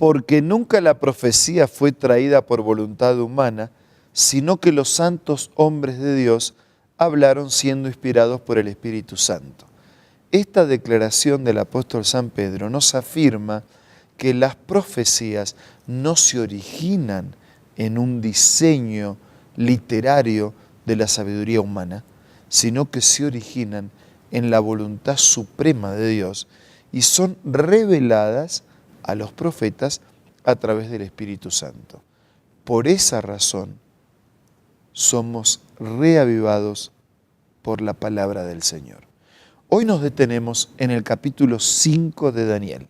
porque nunca la profecía fue traída por voluntad humana, sino que los santos hombres de Dios hablaron siendo inspirados por el Espíritu Santo. Esta declaración del apóstol San Pedro nos afirma que las profecías no se originan en un diseño literario de la sabiduría humana, sino que se originan en la voluntad suprema de Dios y son reveladas a los profetas a través del Espíritu Santo. Por esa razón somos reavivados por la palabra del Señor. Hoy nos detenemos en el capítulo 5 de Daniel,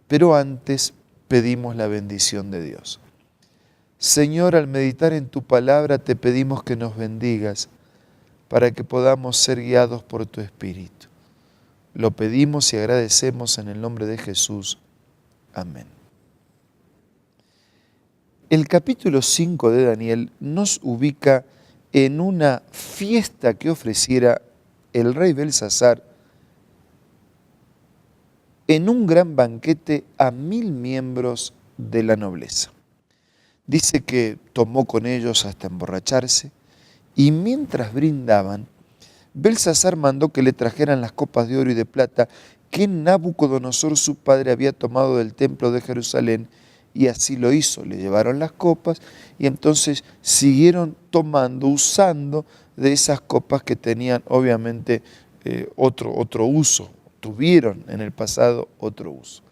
pero antes pedimos la bendición de Dios. Señor, al meditar en tu palabra te pedimos que nos bendigas para que podamos ser guiados por tu Espíritu. Lo pedimos y agradecemos en el nombre de Jesús. Amén. El capítulo 5 de Daniel nos ubica en una fiesta que ofreciera el rey Belsasar en un gran banquete a 1000 miembros de la nobleza. Dice que tomó con ellos hasta emborracharse y mientras brindaban, Belsasar mandó que le trajeran las copas de oro y de plata que Nabucodonosor su padre había tomado del templo de Jerusalén, y así lo hizo. Le llevaron las copas y entonces siguieron tomando, usando de esas copas que tenían obviamente otro uso, tuvieron en el pasado otro uso.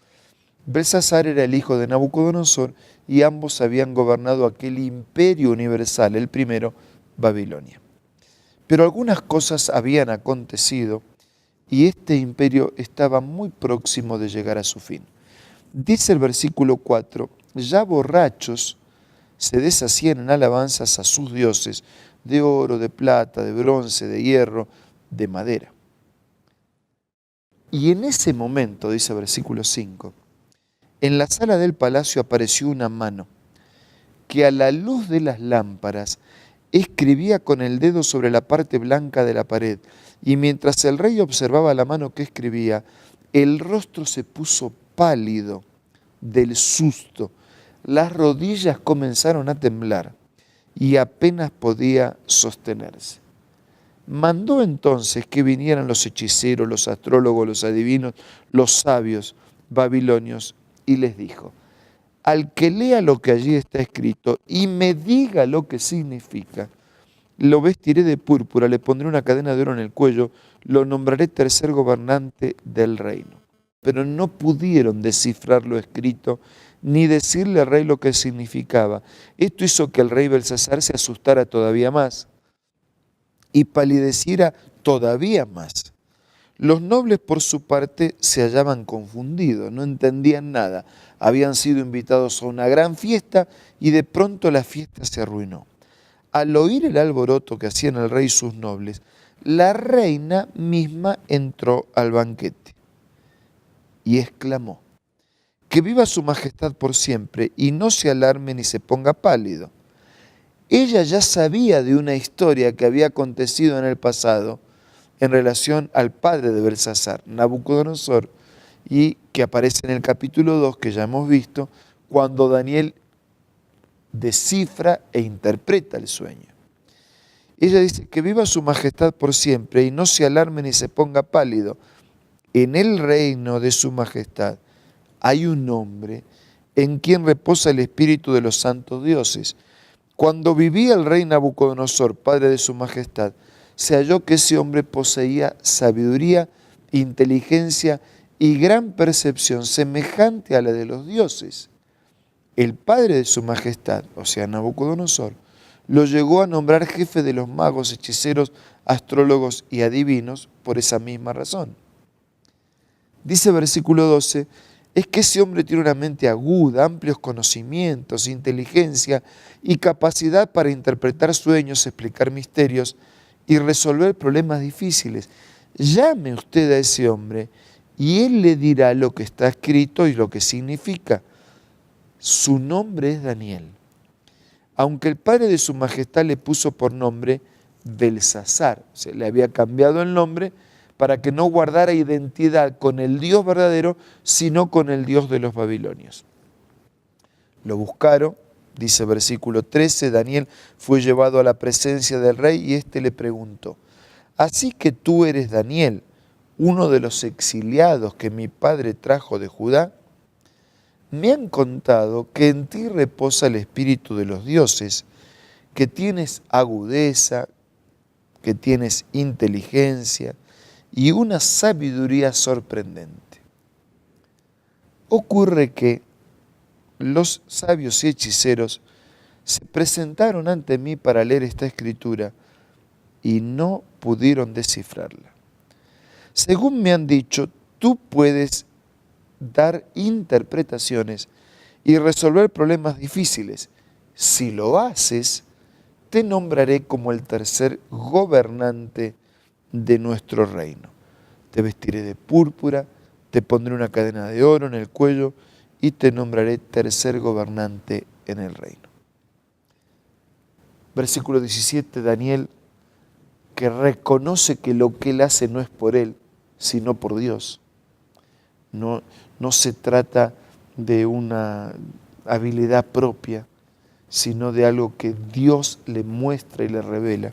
Belsasar era el hijo de Nabucodonosor y ambos habían gobernado aquel imperio universal, el primero, Babilonia. Pero algunas cosas habían acontecido y este imperio estaba muy próximo de llegar a su fin. Dice el versículo 4, ya borrachos se deshacían en alabanzas a sus dioses de oro, de plata, de bronce, de hierro, de madera. Y en ese momento, dice el versículo 5, en la sala del palacio apareció una mano que a la luz de las lámparas escribía con el dedo sobre la parte blanca de la pared, y mientras el rey observaba la mano que escribía, el rostro se puso pálido del susto, las rodillas comenzaron a temblar y apenas podía sostenerse. Mandó entonces que vinieran los hechiceros, los astrólogos, los adivinos, los sabios babilonios, y les dijo: al que lea lo que allí está escrito y me diga lo que significa, lo vestiré de púrpura, le pondré una cadena de oro en el cuello, lo nombraré tercer gobernante del reino. Pero no pudieron descifrar lo escrito ni decirle al rey lo que significaba. Esto hizo que el rey Belsasar se asustara todavía más y palideciera todavía más. Los nobles, por su parte, se hallaban confundidos, no entendían nada. Habían sido invitados a una gran fiesta y de pronto la fiesta se arruinó. Al oír el alboroto que hacían el rey y sus nobles, la reina misma entró al banquete y exclamó: que viva su majestad por siempre y no se alarme ni se ponga pálido. Ella ya sabía de una historia que había acontecido en el pasado en relación al padre de Belsasar, Nabucodonosor, y que aparece en el capítulo 2 que ya hemos visto, cuando Daniel descifra e interpreta el sueño. Ella dice: que viva su majestad por siempre y no se alarme ni se ponga pálido. En el reino de su majestad hay un hombre en quien reposa el espíritu de los santos dioses. Cuando vivía el rey Nabucodonosor, padre de su majestad, se halló que ese hombre poseía sabiduría, inteligencia y gran percepción semejante a la de los dioses. El padre de su majestad, o sea Nabucodonosor, lo llegó a nombrar jefe de los magos, hechiceros, astrólogos y adivinos por esa misma razón. Dice versículo 12, es que ese hombre tiene una mente aguda, amplios conocimientos, inteligencia y capacidad para interpretar sueños, explicar misterios y resolver problemas difíciles. Llame usted a ese hombre y él le dirá lo que está escrito y lo que significa. Su nombre es Daniel. Aunque el padre de su majestad le puso por nombre Belsasar, o sea, le había cambiado el nombre para que no guardara identidad con el Dios verdadero, sino con el Dios de los babilonios. Lo buscaron, dice versículo 13, Daniel fue llevado a la presencia del rey y éste le preguntó, ¿así que tú eres Daniel, uno de los exiliados que mi padre trajo de Judá? Me han contado que en ti reposa el espíritu de los dioses, que tienes agudeza, que tienes inteligencia y una sabiduría sorprendente. Ocurre que los sabios y hechiceros se presentaron ante mí para leer esta escritura y no pudieron descifrarla. Según me han dicho, tú puedes dar interpretaciones y resolver problemas difíciles. Si lo haces, te nombraré como el tercer gobernante de nuestro reino. Te vestiré de púrpura, te pondré una cadena de oro en el cuello y te nombraré tercer gobernante en el reino. Versículo 17, Daniel, que reconoce que lo que él hace no es por él, sino por Dios. No se trata de una habilidad propia, sino de algo que Dios le muestra y le revela.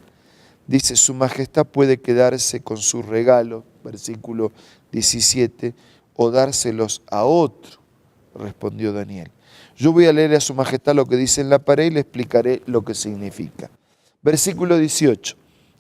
Dice, su majestad puede quedarse con sus regalos, versículo 17, o dárselos a otro, respondió Daniel. Yo voy a leer a su majestad lo que dice en la pared y le explicaré lo que significa. Versículo 18,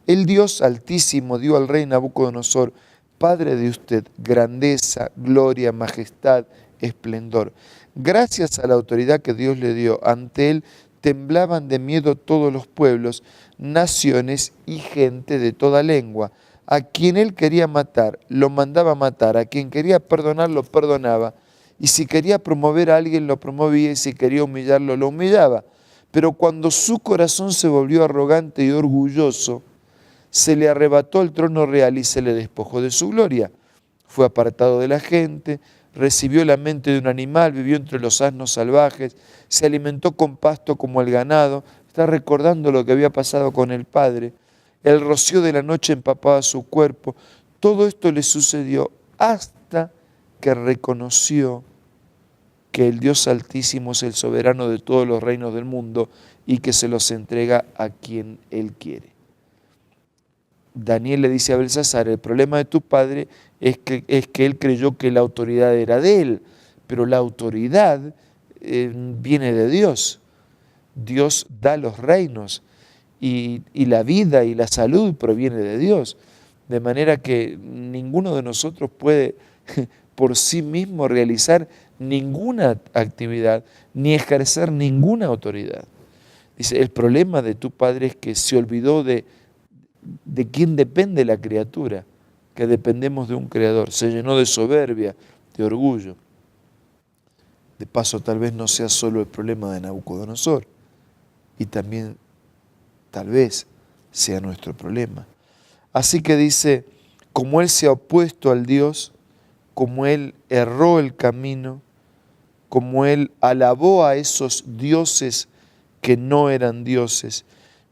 el Dios Altísimo dio al rey Nabucodonosor, padre de usted, grandeza, gloria, majestad, esplendor. Gracias a la autoridad que Dios le dio, ante él temblaban de miedo todos los pueblos, naciones y gente de toda lengua. A quien él quería matar, lo mandaba matar. A quien quería perdonar, lo perdonaba. Y si quería promover a alguien, lo promovía. Y si quería humillarlo, lo humillaba. Pero cuando su corazón se volvió arrogante y orgulloso, se le arrebató el trono real y se le despojó de su gloria. Fue apartado de la gente, recibió la mente de un animal, vivió entre los asnos salvajes, se alimentó con pasto como el ganado. Está recordando lo que había pasado con el padre. El rocío de la noche empapaba su cuerpo. Todo esto le sucedió hasta que reconoció que el Dios Altísimo es el soberano de todos los reinos del mundo y que se los entrega a quien él quiere. Daniel le dice a Belsasar, el problema de tu padre es que él creyó que la autoridad era de él, pero la autoridad viene de Dios. Dios da los reinos y la vida y la salud proviene de Dios. De manera que ninguno de nosotros puede por sí mismo realizar ninguna actividad ni ejercer ninguna autoridad. Dice, el problema de tu padre es que se olvidó de quién depende la criatura, que dependemos de un creador. Se llenó de soberbia, de orgullo. De paso, tal vez no sea solo el problema de Nabucodonosor, y también tal vez sea nuestro problema. Así que dice, como él se ha opuesto al Dios, como él erró el camino, como él alabó a esos dioses que no eran dioses.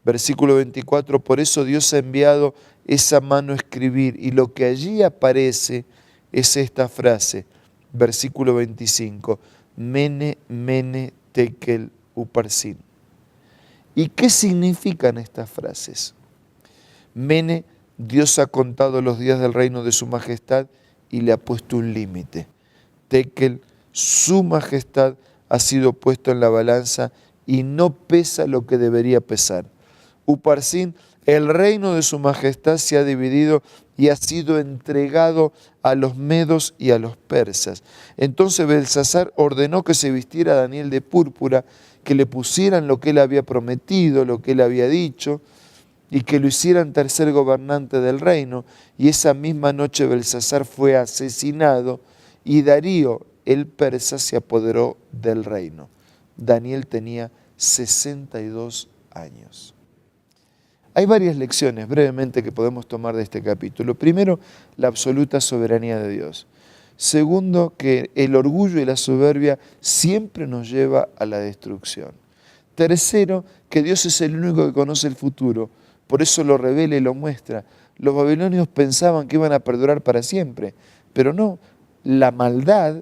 Versículo 24, por eso Dios ha enviado esa mano a escribir, y lo que allí aparece es esta frase, versículo 25, Mene, Mene, Tekel, Uparsin. ¿Y qué significan estas frases? Mene, Dios ha contado los días del reino de su majestad y le ha puesto un límite. Tekel, su majestad ha sido puesto en la balanza y no pesa lo que debería pesar. Uparsin, el reino de su majestad se ha dividido y ha sido entregado a los medos y a los persas. Entonces Belsasar ordenó que se vistiera a Daniel de púrpura, que le pusieran lo que él había prometido, lo que él había dicho, y que lo hicieran tercer gobernante del reino. Y esa misma noche Belsasar fue asesinado y Darío, el persa, se apoderó del reino. Daniel tenía 62 años. Hay varias lecciones brevemente que podemos tomar de este capítulo. Primero, la absoluta soberanía de Dios. Segundo, que el orgullo y la soberbia siempre nos lleva a la destrucción. Tercero, que Dios es el único que conoce el futuro, por eso lo revela y lo muestra. Los babilonios pensaban que iban a perdurar para siempre, pero no. La maldad,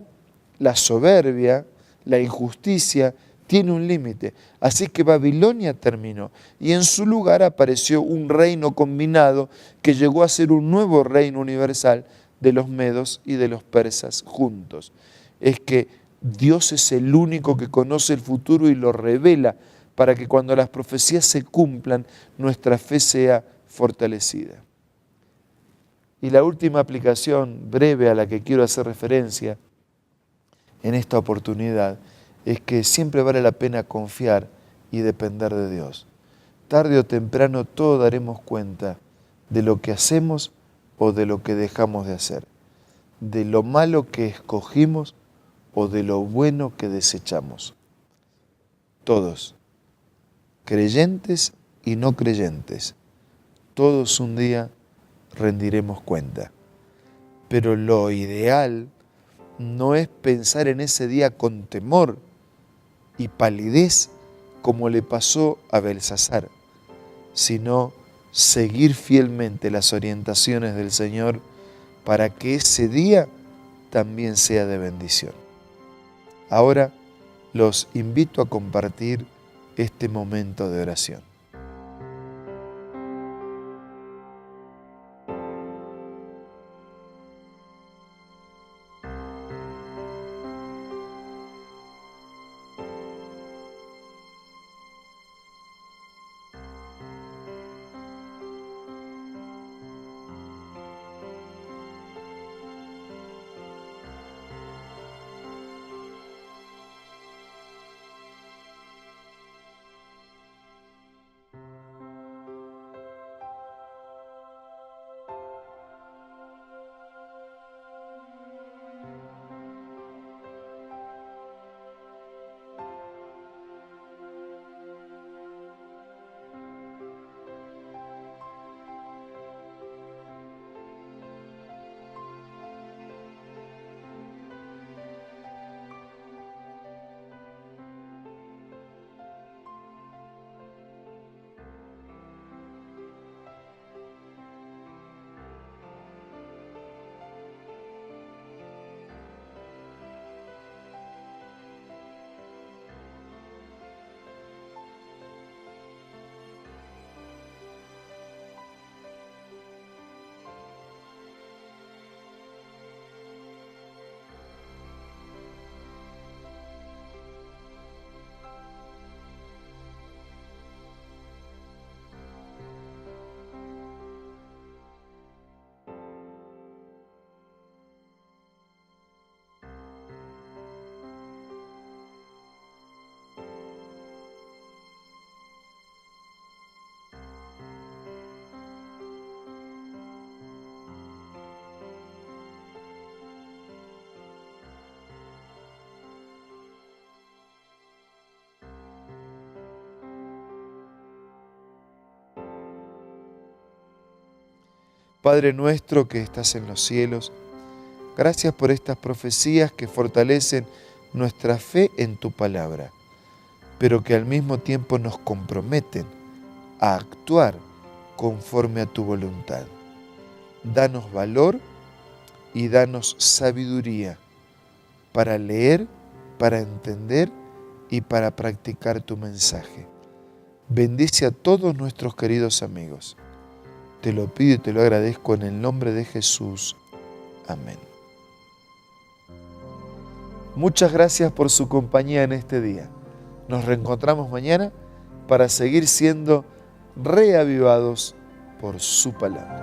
la soberbia, la injusticia tiene un límite. Así que Babilonia terminó y en su lugar apareció un reino combinado que llegó a ser un nuevo reino universal de los medos y de los persas juntos. Es que Dios es el único que conoce el futuro y lo revela para que cuando las profecías se cumplan, nuestra fe sea fortalecida. Y la última aplicación breve a la que quiero hacer referencia en esta oportunidad es que siempre vale la pena confiar y depender de Dios. Tarde o temprano todos daremos cuenta de lo que hacemos o de lo que dejamos de hacer, de lo malo que escogimos o de lo bueno que desechamos. Todos, creyentes y no creyentes, todos un día rendiremos cuenta. Pero lo ideal no es pensar en ese día con temor y palidez como le pasó a Belsasar, sino seguir fielmente las orientaciones del Señor para que ese día también sea de bendición. Ahora los invito a compartir este momento de oración. Padre nuestro que estás en los cielos, gracias por estas profecías que fortalecen nuestra fe en tu palabra, pero que al mismo tiempo nos comprometen a actuar conforme a tu voluntad. Danos valor y danos sabiduría para leer, para entender y para practicar tu mensaje. Bendice a todos nuestros queridos amigos. Te lo pido y te lo agradezco en el nombre de Jesús. Amén. Muchas gracias por su compañía en este día. Nos reencontramos mañana para seguir siendo reavivados por su palabra.